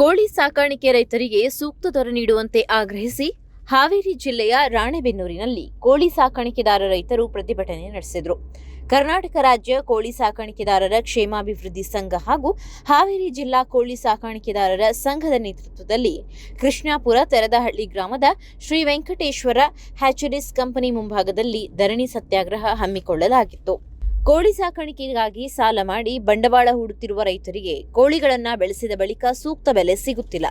ಕೋಳಿ ಸಾಕಾಣಿಕೆ ರೈತರಿಗೆ ಸೂಕ್ತ ದರ ನೀಡುವಂತೆ ಆಗ್ರಹಿಸಿ ಹಾವೇರಿ ಜಿಲ್ಲೆಯ ರಾಣೆಬೆನ್ನೂರಿನಲ್ಲಿ ಕೋಳಿ ಸಾಕಾಣಿಕೆದಾರ ರೈತರು ಪ್ರತಿಭಟನೆ ನಡೆಸಿದರು. ಕರ್ನಾಟಕ ರಾಜ್ಯ ಕೋಳಿ ಸಾಕಾಣಿಕೆದಾರರ ಕ್ಷೇಮಾಭಿವೃದ್ಧಿ ಸಂಘ ಹಾಗೂ ಹಾವೇರಿ ಜಿಲ್ಲಾ ಕೋಳಿ ಸಾಕಾಣಿಕೆದಾರರ ಸಂಘದ ನೇತೃತ್ವದಲ್ಲಿ ಕೃಷ್ಣಾಪುರ ತೆರದಹಳ್ಳಿ ಗ್ರಾಮದ ಶ್ರೀ ವೆಂಕಟೇಶ್ವರ ಹ್ಯಾಚರೀಸ್ ಕಂಪನಿ ಮುಂಭಾಗದಲ್ಲಿ ಧರಣಿ ಸತ್ಯಾಗ್ರಹ ಹಮ್ಮಿಕೊಳ್ಳಲಾಗಿತ್ತು. ಕೋಳಿ ಸಾಕಾಣಿಕೆಗಾಗಿ ಸಾಲ ಮಾಡಿ ಬಂಡವಾಳ ಹೂಡುತ್ತಿರುವ ರೈತರಿಗೆ ಕೋಳಿಗಳನ್ನು ಬೆಳೆಸಿದ ಬಳಿಕ ಸೂಕ್ತ ಬೆಲೆ ಸಿಗುತ್ತಿಲ್ಲ.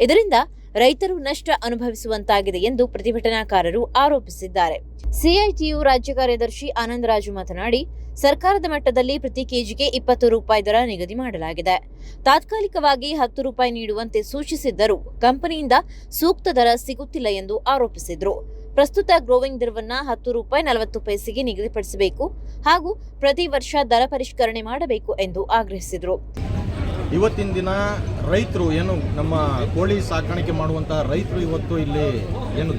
ಇದರಿಂದ ರೈತರು ನಷ್ಟ ಅನುಭವಿಸುವಂತಾಗಿದೆ ಎಂದು ಪ್ರತಿಭಟನಾಕಾರರು ಆರೋಪಿಸಿದ್ದಾರೆ. ಸಿಐಟಿಯು ರಾಜ್ಯ ಕಾರ್ಯದರ್ಶಿ ಆನಂದರಾಜು ಮಾತನಾಡಿ, ಸರ್ಕಾರದ ಮಟ್ಟದಲ್ಲಿ ಪ್ರತಿ ಕೆಜಿಗೆ 20 ರೂಪಾಯಿ ದರ ನಿಗದಿ ಮಾಡಲಾಗಿದೆ. ತಾತ್ಕಾಲಿಕವಾಗಿ 10 ರೂಪಾಯಿ ನೀಡುವಂತೆ ಸೂಚಿಸಿದ್ದರೂ ಕಂಪನಿಯಿಂದ ಸೂಕ್ತ ದರ ಸಿಗುತ್ತಿಲ್ಲ ಎಂದು ಆರೋಪಿಸಿದರು. ಪ್ರಸ್ತುತ ಗ್ರೋವಿಂಗ್ ದರವನ್ನು 10 ರೂಪಾಯಿ 40 ಪೈಸೆಗೆ ನಿಗದಿಪಡಿಸಬೇಕು ಹಾಗೂ ಪ್ರತಿ ವರ್ಷ ದರ ಪರಿಷ್ಕರಣೆ ಮಾಡಬೇಕು ಎಂದು ಆಗ್ರಹಿಸಿದರು. ಇವತ್ತಿನ ದಿನ ರೈತರು ನಮ್ಮ ಕೋಳಿ ಸಾಕಾಣಿಕೆ ಮಾಡುವಂತಹ ರೈತರು ಇವತ್ತು ಇಲ್ಲಿ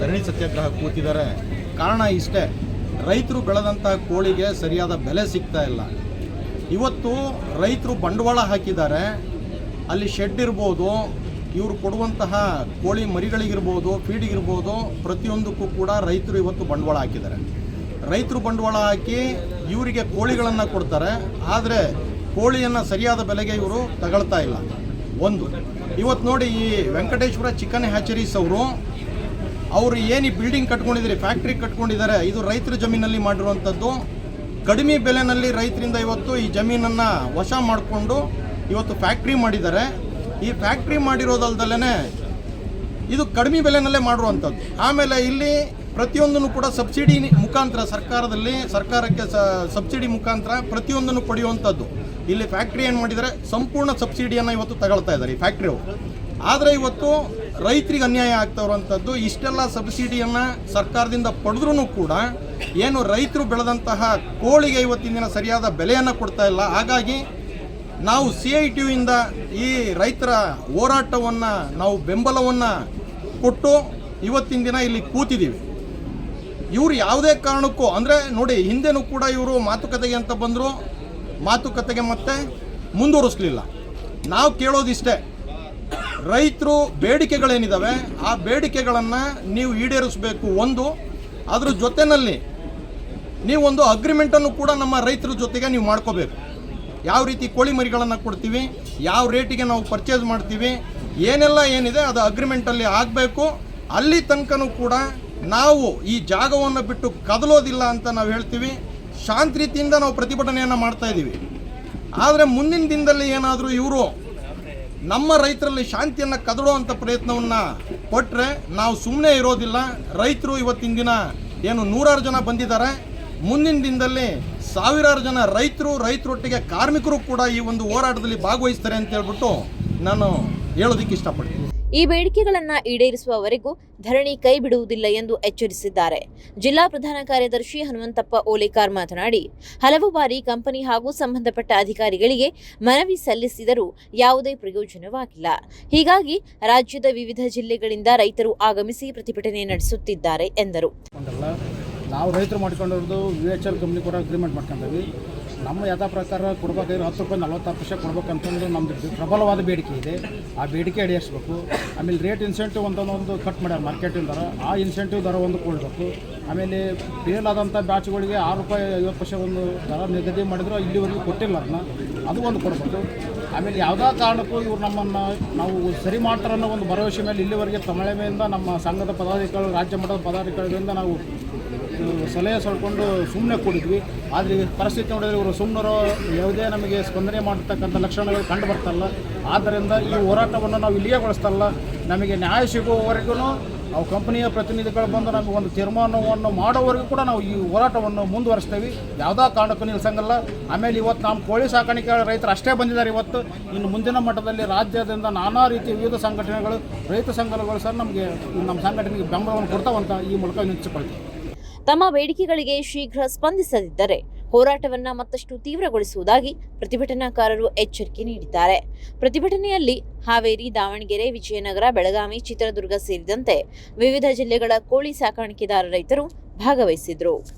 ಧರಣಿ ಸತ್ಯಾಗ್ರಹ ಕೂತಿದ್ದಾರೆ. ಕಾರಣ ಇಷ್ಟೇ, ರೈತರು ಬೆಳೆದಂತಹ ಕೋಳಿಗೆ ಸರಿಯಾದ ಬೆಲೆ ಸಿಗ್ತಾ ಇಲ್ಲ. ಇವತ್ತು ರೈತರು ಬಂಡವಾಳ ಹಾಕಿದ್ದಾರೆ. ಅಲ್ಲಿ ಶೆಡ್ ಇರ್ಬೋದು, ಇವರು ಕೊಡುವಂತಹ ಕೋಳಿ ಮರಿಗಳಿಗಿರ್ಬೋದು, ಫೀಡಿಗಿರ್ಬೋದು, ಪ್ರತಿಯೊಂದಕ್ಕೂ ಕೂಡ ರೈತರು ಇವತ್ತು ಬಂಡವಾಳ ಹಾಕಿದ್ದಾರೆ. ರೈತರು ಬಂಡವಾಳ ಹಾಕಿ ಇವರಿಗೆ ಕೋಳಿಗಳನ್ನು ಕೊಡ್ತಾರೆ, ಆದರೆ ಕೋಳಿಯನ್ನು ಸರಿಯಾದ ಬೆಲೆಗೆ ಇವರು ತಗೊಳ್ತಾ ಇಲ್ಲ. ಇವತ್ತು ನೋಡಿ, ಈ ವೆಂಕಟೇಶ್ವರ ಚಿಕನ್ ಹ್ಯಾಚರೀಸ್ ಅವರು ಏನು ಬಿಲ್ಡಿಂಗ್ ಕಟ್ಕೊಂಡಿದ್ದಾರೆ, ಫ್ಯಾಕ್ಟ್ರಿ ಕಟ್ಕೊಂಡಿದ್ದಾರೆ, ಇದು ರೈತರ ಜಮೀನಲ್ಲಿ ಮಾಡಿರುವಂಥದ್ದು. ಕಡಿಮೆ ಬೆಲೆನಲ್ಲಿ ರೈತರಿಂದ ಇವತ್ತು ಈ ಜಮೀನನ್ನು ವಶ ಮಾಡಿಕೊಂಡು ಇವತ್ತು ಫ್ಯಾಕ್ಟ್ರಿ ಮಾಡಿದ್ದಾರೆ. ಈ ಫ್ಯಾಕ್ಟ್ರಿ ಮಾಡಿರೋದಲ್ದಲ್ಲೇ ಇದು ಕಡಿಮೆ ಬೆಲೆನಲ್ಲೇ ಮಾಡಿರುವಂಥದ್ದು. ಆಮೇಲೆ ಇಲ್ಲಿ ಪ್ರತಿಯೊಂದನ್ನು ಕೂಡ ಸಬ್ಸಿಡಿ ಮುಖಾಂತರ ಸರ್ಕಾರಕ್ಕೆ ಸಬ್ಸಿಡಿ ಮುಖಾಂತರ ಪ್ರತಿಯೊಂದನ್ನು ಪಡೆಯುವಂಥದ್ದು. ಇಲ್ಲಿ ಫ್ಯಾಕ್ಟ್ರಿ ಏನು ಮಾಡಿದ್ದಾರೆ, ಸಂಪೂರ್ಣ ಸಬ್ಸಿಡಿಯನ್ನು ಇವತ್ತು ತಗೊಳ್ತಾ ಇದ್ದಾರೆ ಈ ಫ್ಯಾಕ್ಟ್ರಿಯವರು. ಆದರೆ ಇವತ್ತು ರೈತರಿಗೆ ಅನ್ಯಾಯ ಆಗ್ತಾ ಇರುವಂಥದ್ದು. ಇಷ್ಟೆಲ್ಲ ಸಬ್ಸಿಡಿಯನ್ನು ಸರ್ಕಾರದಿಂದ ಪಡೆದ್ರೂ ಕೂಡ ರೈತರು ಬೆಳೆದಂತಹ ಕೋಳಿಗೆ ಇವತ್ತಿನ ದಿನ ಸರಿಯಾದ ಬೆಲೆಯನ್ನು ಕೊಡ್ತಾ ಇಲ್ಲ. ಹಾಗಾಗಿ ನಾವು CITUಯಿಂದ ಈ ರೈತರ ಹೋರಾಟವನ್ನು ನಾವು ಬೆಂಬಲವನ್ನು ಕೊಟ್ಟು ಇವತ್ತಿನ ದಿನ ಇಲ್ಲಿ ಕೂತಿದ್ದೀವಿ. ಇವರು ಯಾವುದೇ ಕಾರಣಕ್ಕೂ ನೋಡಿ, ಹಿಂದೆನೂ ಕೂಡ ಇವರು ಮಾತುಕತೆಗೆ ಅಂತ ಬಂದರು, ಮಾತುಕತೆಗೆ ಮತ್ತೆ ಮುಂದುವರಿಸಲಿಲ್ಲ. ನಾವು ಕೇಳೋದಿಷ್ಟೇ, ರೈತರು ಬೇಡಿಕೆಗಳೇನಿದ್ದಾವೆ ಆ ಬೇಡಿಕೆಗಳನ್ನು ನೀವು ಈಡೇರಿಸಬೇಕು. ಅದ್ರ ಜೊತೆಯಲ್ಲಿ ನೀವೊಂದು ಅಗ್ರಿಮೆಂಟನ್ನು ಕೂಡ ನಮ್ಮ ರೈತರ ಜೊತೆಗೆ ನೀವು ಮಾಡ್ಕೋಬೇಕು. ಯಾವ ರೀತಿ ಕೋಳಿ ಮರಿಗಳನ್ನು ಕೊಡ್ತೀವಿ, ಯಾವ ರೇಟಿಗೆ ನಾವು ಪರ್ಚೇಸ್ ಮಾಡ್ತೀವಿ, ಏನೆಲ್ಲ ಏನಿದೆ ಅದು ಅಗ್ರಿಮೆಂಟಲ್ಲಿ ಆಗಬೇಕು. ಅಲ್ಲಿ ತನಕನೂ ಕೂಡ ನಾವು ಈ ಜಾಗವನ್ನು ಬಿಟ್ಟು ಕದಲೋದಿಲ್ಲ ಅಂತ ನಾವು ಹೇಳ್ತೀವಿ. ಶಾಂತ ರೀತಿಯಿಂದ ನಾವು ಪ್ರತಿಭಟನೆಯನ್ನು ಮಾಡ್ತಾ ಇದ್ದೀವಿ. ಆದರೆ ಮುಂದಿನ ದಿನದಲ್ಲಿ ಏನಾದರೂ ಇವರು ನಮ್ಮ ರೈತರಲ್ಲಿ ಶಾಂತಿಯನ್ನು ಕದಡುವಂಥ ಪ್ರಯತ್ನವನ್ನು ಕೊಟ್ಟರೆ ನಾವು ಸುಮ್ಮನೆ ಇರೋದಿಲ್ಲ. ರೈತರು ಇವತ್ತಿನ ದಿನ ನೂರಾರು ಜನ ಬಂದಿದ್ದಾರೆ. ಮುಂದಿನ ದಿನದಲ್ಲಿ ಸಾವಿರಾರು ಜನ ರೈತರೊಟ್ಟಿಗೆ ಕಾರ್ಮಿಕರು ಕೂಡ ಈ ಒಂದು ಹೋರಾಟದಲ್ಲಿ ಭಾಗವಹಿಸ್ತಾರೆ ಅಂತ ಹೇಳ್ಬಿಟ್ಟು ನಾನು ಹೇಳೋದಕ್ಕೆ ಇಷ್ಟಪಡ್ತೀನಿ. ಈ ಬೇಡಿಕೆಗಳನ್ನು ಈಡೇರಿಸುವವರೆಗೂ ಧರಣಿ ಕೈ ಬಿಡುವುದಿಲ್ಲ ಎಂದು ಎಚ್ಚರಿಸಿದ್ದಾರೆ. ಜಿಲ್ಲಾ ಪ್ರಧಾನ ಕಾರ್ಯದರ್ಶಿ ಹನುಮಂತಪ್ಪ ಓಲೇಕಾರ್ ಮಾತನಾಡಿ, ಹಲವು ಬಾರಿ ಕಂಪನಿ ಹಾಗೂ ಸಂಬಂಧಪಟ್ಟ ಅಧಿಕಾರಿಗಳಿಗೆ ಮನವಿ ಸಲ್ಲಿಸಿದರೂ ಯಾವುದೇ ಪ್ರಯೋಜನವಾಗಿಲ್ಲ. ಹೀಗಾಗಿ ರಾಜ್ಯದ ವಿವಿಧ ಜಿಲ್ಲೆಗಳಿಂದ ರೈತರು ಆಗಮಿಸಿ ಪ್ರತಿಭಟನೆ ನಡೆಸುತ್ತಿದ್ದಾರೆ ಎಂದರು. ನಾವು ರೈತರು ಮಾಡ್ಕೊಂಡಿರೋದು VHL ಕಂಪ್ನಿ ಕೂಡ ಅಗ್ರಿಮೆಂಟ್ ಮಾಡ್ಕೊಂಡ್ವಿ. ನಮ್ಮ ಯಥಾ ಪ್ರಕಾರ ಕೊಡ್ಬೇಕಾದ್ರೆ 10 ರೂಪಾಯಿ 40% ಕೊಡ್ಬೇಕಂತಂದು ನಮ್ಮದು ಪ್ರಬಲವಾದ ಬೇಡಿಕೆ ಇದೆ. ಆ ಬೇಡಿಕೆ ಈಡೇರಿಸಬೇಕು. ಆಮೇಲೆ ರೇಟ್ ಇನ್ಸೆಂಟಿವ್ ಒಂದೊಂದು ಕಟ್ ಮಾಡ್ಯಾರ ಮಾರ್ಕೆಟಿನ ದರ, ಆ ಇನ್ಸೆಂಟಿವ್ ದರ ಒಂದು ಕೊಡಬೇಕು. ಆಮೇಲೆ ಫೇಲ್ ಆದಂಥ ಬ್ಯಾಚ್ಗಳಿಗೆ 6 ರೂಪಾಯಿ 50% ಒಂದು ದರ ನಿಗದಿ ಮಾಡಿದ್ರು, ಇಲ್ಲಿವರೆಗೂ ಕೊಟ್ಟಿಲ್ಲ. ಅದು ಒಂದು ಕೊಡಬೇಕು. ಆಮೇಲೆ ಯಾವುದೇ ಕಾರಣಕ್ಕೂ ಇವರು ನಮ್ಮನ್ನು ನಾವು ಸರಿ ಮಾಡ್ತಾರೆ ಅನ್ನೋ ಒಂದು ಭರವಸೆ ಮೇಲೆ ಇಲ್ಲಿವರೆಗೆ ತಮಿಳೆಮೆಯಿಂದ ನಮ್ಮ ಸಂಘದ ಪದಾಧಿಕಾರಿಗಳು, ರಾಜ್ಯ ಮಟ್ಟದ ಪದಾಧಿಕಾರಿಗಳಿಂದ ನಾವು ಸಲಹೆ ಸಲ್ಕೊಂಡು ಸುಮ್ಮನೆ ಕೂಡಿದ್ವಿ. ಆದರೆ ಪರಿಸ್ಥಿತಿ ನೋಡಿದರೆ ಇವರು ಸುಮ್ಮನರೋ ಯಾವುದೇ ನಮಗೆ ಸ್ಪಂದನೆ ಮಾಡತಕ್ಕಂಥ ಲಕ್ಷಣಗಳು ಕಂಡು ಬರ್ತಲ್ಲ. ಆದ್ದರಿಂದ ಈ ಹೋರಾಟವನ್ನು ನಾವು ಇಲ್ಲಿಯೇಗೊಳಿಸ್ತಲ್ಲ. ನಮಗೆ ನ್ಯಾಯ ಸಿಗುವವರೆಗೂ ನಾವು ಕಂಪನಿಯ ಪ್ರತಿನಿಧಿಗಳು ಬಂದು ನಮಗೆ ಒಂದು ತೀರ್ಮಾನವನ್ನು ಮಾಡೋವರೆಗೂ ಕೂಡ ನಾವು ಈ ಹೋರಾಟವನ್ನು ಮುಂದುವರಿಸ್ತೇವೆ. ಯಾವುದೇ ಕಾರಣಕ್ಕೂ ನಿಲ್ಸಂಗಲ್ಲ. ಆಮೇಲೆ ಇವತ್ತು ನಮ್ಮ ಕೋಳಿ ಸಾಕಾಣಿಕೆ ರೈತರು ಅಷ್ಟೇ ಬಂದಿದ್ದಾರೆ. ಇವತ್ತು ಇನ್ನು ಮುಂದಿನ ಮಟ್ಟದಲ್ಲಿ ರಾಜ್ಯದಿಂದ ನಾನಾ ರೀತಿಯ ವಿವಿಧ ಸಂಘಟನೆಗಳು, ರೈತ ಸಂಘಗಳು ಸಹ ನಮಗೆ ನಮ್ಮ ಸಂಘಟನೆಗೆ ಬೆಂಬಲವನ್ನು ಕೊಡ್ತಾವಂತ ಈ ಮೂಲಕ ವಿನಂತಿಸಿಕೊಳ್ತೀವಿ. ತಮ್ಮ ಬೇಡಿಕೆಗಳಿಗೆ ಶೀಘ್ರ ಸ್ಪಂದಿಸದಿದ್ದರೆ ಹೋರಾಟವನ್ನು ಮತ್ತಷ್ಟು ತೀವ್ರಗೊಳಿಸುವುದಾಗಿ ಪ್ರತಿಭಟನಾಕಾರರು ಎಚ್ಚರಿಕೆ ನೀಡಿದ್ದಾರೆ. ಪ್ರತಿಭಟನೆಯಲ್ಲಿ ಹಾವೇರಿ, ದಾವಣಗೆರೆ, ವಿಜಯನಗರ, ಬೆಳಗಾವಿ, ಚಿತ್ರದುರ್ಗ ಸೇರಿದಂತೆ ವಿವಿಧ ಜಿಲ್ಲೆಗಳ ಕೋಳಿ ಸಾಕಾಣಿಕೆದಾರ ರೈತರು ಭಾಗವಹಿಸಿದರು.